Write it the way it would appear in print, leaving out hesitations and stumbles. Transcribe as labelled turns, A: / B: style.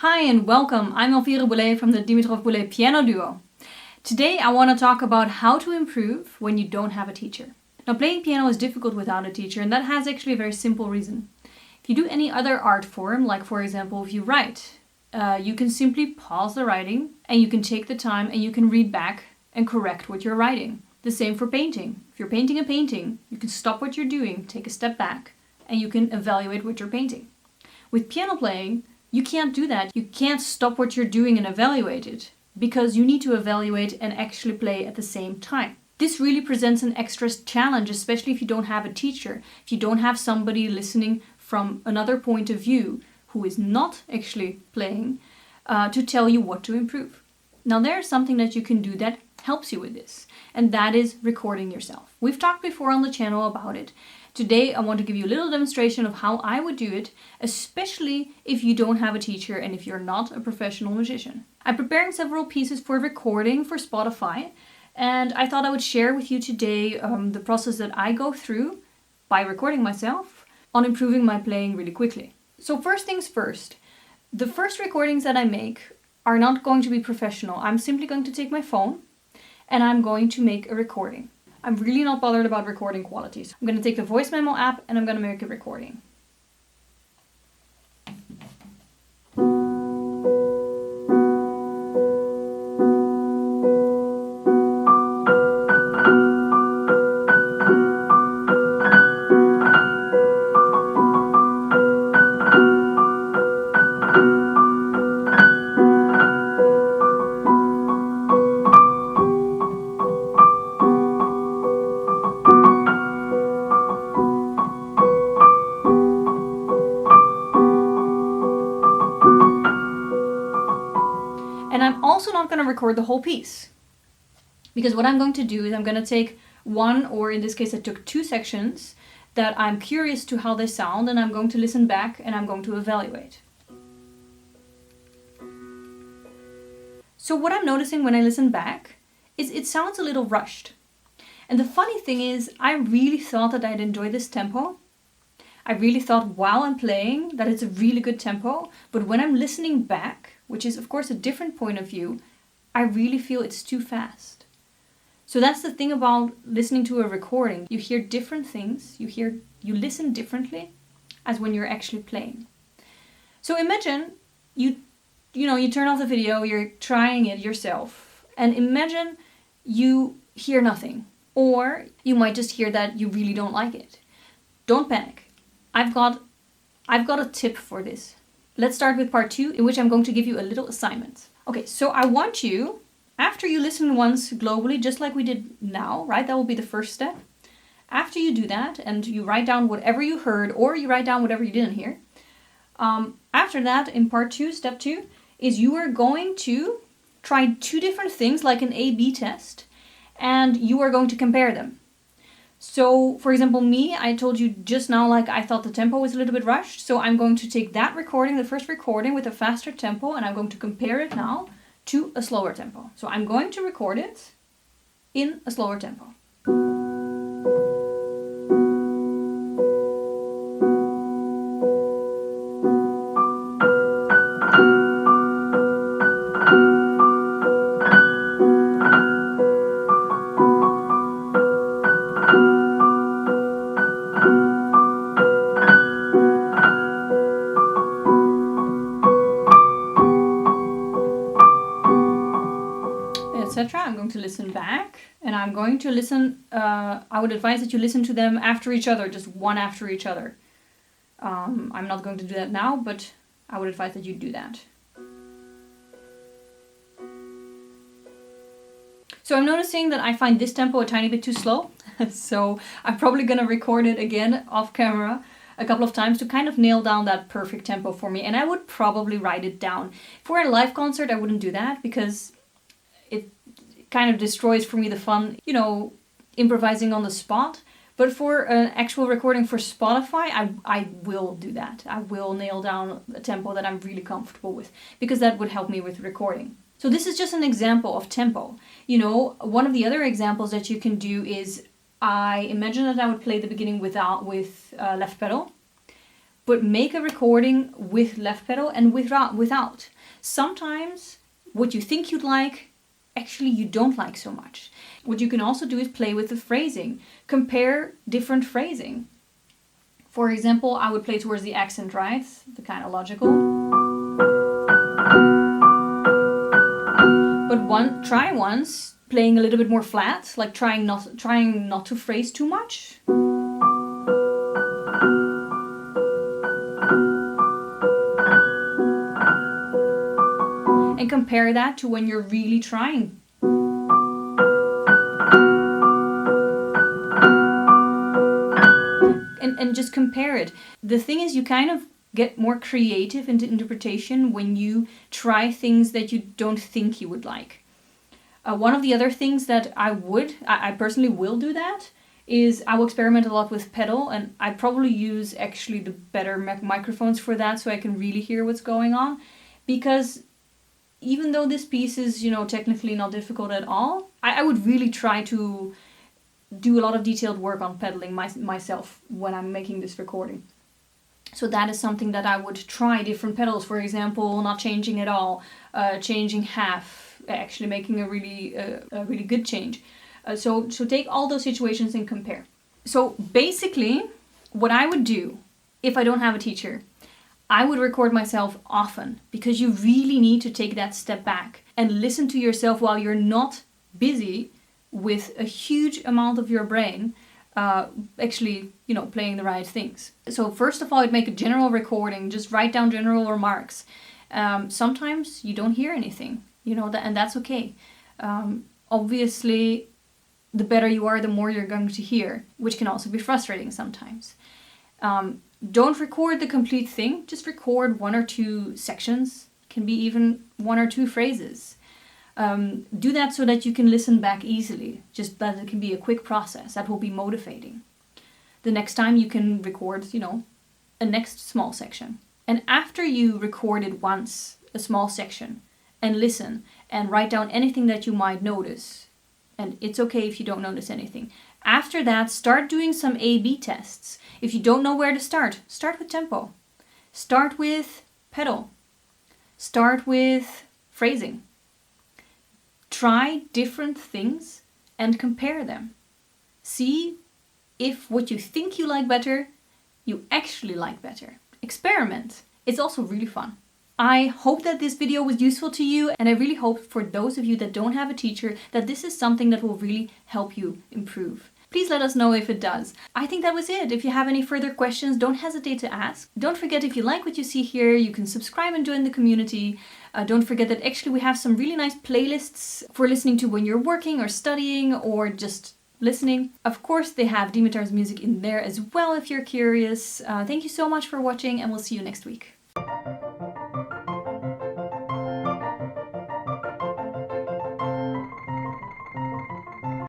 A: Hi and welcome, I'm Elvira Boulet from the Dimitrov Boulet Piano Duo. Today I want to talk about how to improve when you don't have a teacher. Now playing piano is difficult without a teacher, and that has actually a very simple reason. If you do any other art form, like for example if you write, you can simply pause the writing and you can take the time and you can read back and correct what you're writing. The same for painting. If you're painting a painting, you can stop what you're doing, take a step back, and you can evaluate what you're painting. With piano playing, you can't do that. You can't stop what you're doing and evaluate it, because you need to evaluate and actually play at the same time. This really presents an extra challenge, especially if you don't have a teacher, if you don't have somebody listening from another point of view who is not actually playing to tell you what to improve. Now there's something that you can do that helps you with this, and that is recording yourself. We've talked before on the channel about it. Today I want to give you a little demonstration of how I would do it, especially if you don't have a teacher and if you're not a professional musician. I'm preparing several pieces for recording for Spotify, and I thought I would share with you today the process that I go through by recording myself on improving my playing really quickly. So first things first, the first recordings that I make are not going to be professional. I'm simply going to take my phone and I'm going to make a recording. I'm really not bothered about recording qualities. I'm going to take the voice memo app and I'm going to make a recording. And I'm also not going to record the whole piece, because what I'm going to do is I'm going to take one, or in this case I took two sections that I'm curious to how they sound, and I'm going to listen back and I'm going to evaluate. So what I'm noticing when I listen back is it sounds a little rushed. And the funny thing is, I really thought that I'd enjoy this tempo. I really thought while I'm playing that it's a really good tempo, but when I'm listening back, which is of course a different point of view, I really feel it's too fast. So that's the thing about listening to a recording. You hear different things, you listen differently as when you're actually playing. So imagine you turn off the video, you're trying it yourself, and imagine you hear nothing, or you might just hear that you really don't like it. Don't panic. I've got a tip for this. Let's start with part 2, in which I'm going to give you a little assignment. Okay, so I want you, after you listen once globally, just like we did now, right? That will be the first step. After you do that, and you write down whatever you heard, or you write down whatever you didn't hear. After that, in part 2, step 2, is you are going to try two different things, like an A/B test, and you are going to compare them. So, for example, me, I told you just now, like, I thought the tempo was a little bit rushed. So I'm going to take that recording, the first recording, with a faster tempo, and I'm going to compare it now to a slower tempo. So I'm going to record it in a slower tempo. Etc. I'm going to listen back, and I'm going to listen, I would advise that you listen to them after each other, just one after each other. I'm not going to do that now, but I would advise that you do that. So I'm noticing that I find this tempo a tiny bit too slow, so I'm probably going to record it again off camera a couple of times to kind of nail down that perfect tempo for me, and I would probably write it down. For a live concert I wouldn't do that, because it kind of destroys for me the fun, improvising on the spot. But for an actual recording for Spotify, I will do that. I will nail down a tempo that I'm really comfortable with, because that would help me with recording. So this is just an example of tempo. One of the other examples that you can do is, I imagine that I would play the beginning with left pedal. but make a recording with left pedal and without. Sometimes what you think you'd like, actually you don't like so much. What you can also do is play with the phrasing. Compare different phrasing. For example, I would play towards the accent, right? The kind of logical. But try once playing a little bit more flat, like trying not to phrase too much. And compare that to when you're really trying. And just compare it. The thing is, you kind of get more creative into interpretation when you try things that you don't think you would like. One of the other things that I personally will do that, is I will experiment a lot with pedal, and I probably use actually the better microphones for that, so I can really hear what's going on. Because even though this piece is, technically not difficult at all, I would really try to do a lot of detailed work on pedaling myself when I'm making this recording. So that is something that I would try different pedals. For example, not changing at all, changing half, actually making a really good change. So take all those situations and compare. So basically, what I would do if I don't have a teacher, I would record myself often, because you really need to take that step back and listen to yourself while you're not busy with a huge amount of your brain actually, playing the right things. So first of all, I'd make a general recording, just write down general remarks. Sometimes you don't hear anything, and that's okay. Obviously, the better you are, the more you're going to hear, which can also be frustrating sometimes. Don't record the complete thing, just record 1 or 2 sections, can be even 1 or 2 phrases. Do that so that you can listen back easily, just that it can be a quick process. That will be motivating. The next time you can record, a next small section. And after you recorded once a small section and listen and write down anything that you might notice, and it's okay if you don't notice anything. After that, start doing some A/B tests. If you don't know where to start with tempo. Start with pedal. Start with phrasing. Try different things and compare them. See if what you think you like better, you actually like better. Experiment. It's also really fun. I hope that this video was useful to you, and I really hope for those of you that don't have a teacher that this is something that will really help you improve. Please let us know if it does. I think that was it. If you have any further questions, don't hesitate to ask. Don't forget, if you like what you see here, you can subscribe and join the community. Don't forget that actually we have some really nice playlists for listening to when you're working or studying or just listening. Of course, they have Dimitar's music in there as well if you're curious. Thank you so much for watching, and we'll see you next week.